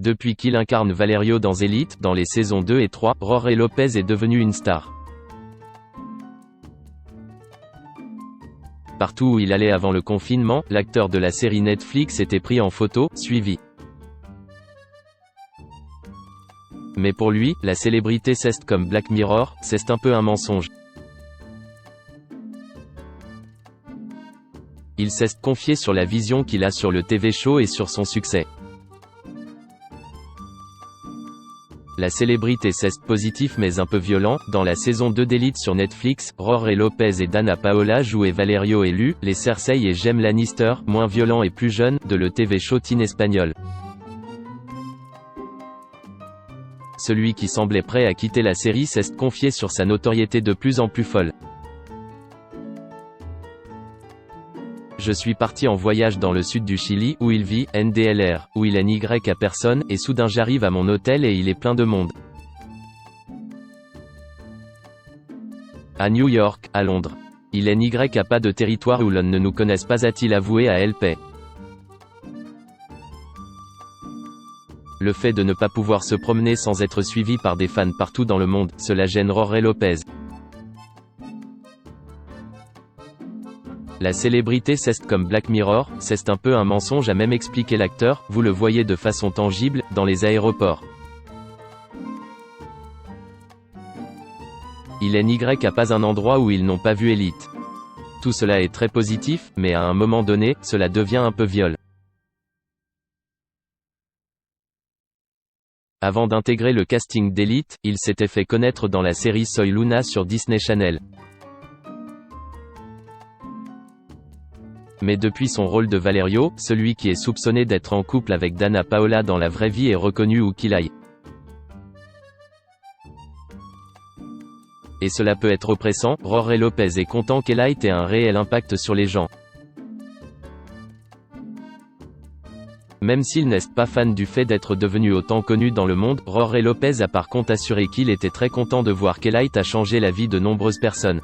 Depuis qu'il incarne Valerio dans Elite, dans les saisons 2 et 3, Jorge Lopez est devenu une star. Partout où il allait avant le confinement, l'acteur de la série Netflix était pris en photo, suivi. Mais pour lui, la célébrité c'est comme Black Mirror, c'est un peu un mensonge. Il s'est confié sur la vision qu'il a sur le TV show et sur son succès. La célébrité c'est positif mais un peu violent. Dans la saison 2 d'Elite sur Netflix, Jorge Lopez et Dana Paola jouaient Valerio et Lu, les Cersei et Jaime Lannister, moins violents et plus jeunes, de le TV show teen espagnol. Celui qui semblait prêt à quitter la série s'est confié sur sa notoriété de plus en plus folle. Je suis parti en voyage dans le sud du Chili, où il vit, NDLR, où il n'y a personne, et soudain j'arrive à mon hôtel et il est plein de monde. À New York, à Londres. Il n'y a pas de territoire où l'on ne nous connaisse pas, a-t-il avoué à LP. Le fait de ne pas pouvoir se promener sans être suivi par des fans partout dans le monde, cela gêne Jorge Lopez. La célébrité c'est comme Black Mirror, c'est un peu un mensonge, a même expliqué l'acteur. Vous le voyez de façon tangible, dans les aéroports. Il n'y a pas un endroit où ils n'ont pas vu Elite. Tout cela est très positif, mais à un moment donné, cela devient un peu viol. Avant d'intégrer le casting d'Elite, il s'était fait connaître dans la série Soy Luna sur Disney Channel. Mais depuis son rôle de Valerio, celui qui est soupçonné d'être en couple avec Dana Paola dans la vraie vie est reconnu où qu'il aille. Et cela peut être oppressant. Jorge Lopez est content qu'Elite ait un réel impact sur les gens. Même s'il n'est pas fan du fait d'être devenu autant connu dans le monde, Jorge Lopez a par contre assuré qu'il était très content de voir qu'Elite a changé la vie de nombreuses personnes.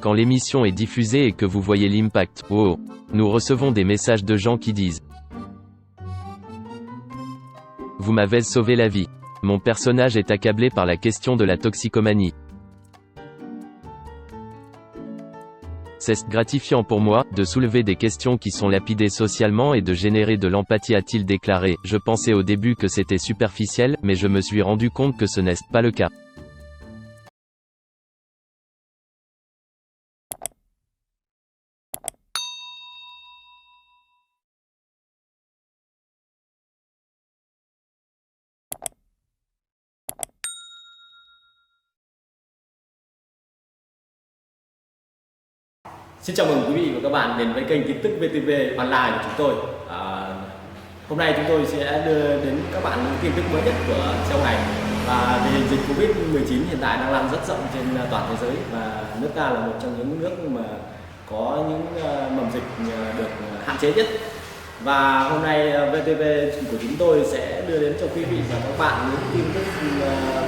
Quand l'émission est diffusée et que vous voyez l'impact, oh, nous recevons des messages de gens qui disent « Vous m'avez sauvé la vie. Mon personnage est accablé par la question de la toxicomanie. C'est gratifiant pour moi, de soulever des questions qui sont lapidées socialement et de générer de l'empathie », a-t-il déclaré. Je pensais au début que c'était superficiel, mais je me suis rendu compte que ce n'est pas le cas. Xin chào mừng quý vị và các bạn đến với kênh tin tức VTV Online của chúng tôi. Hôm nay chúng tôi sẽ đưa đến các bạn những tin tức mới nhất của trong ngày. Và tình hình dịch Covid-19 hiện tại đang lan rất rộng trên toàn thế giới, và nước ta là một trong những nước mà có những mầm dịch được hạn chế nhất. Và hôm nay VTV của chúng tôi sẽ đưa đến cho quý vị và các bạn những tin tức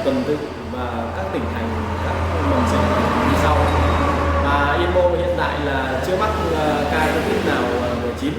tuần tự và các tỉnh thành, các mầm dịch như sau. Yên Mô hiện tại là chưa mắc ca Covid nào 19.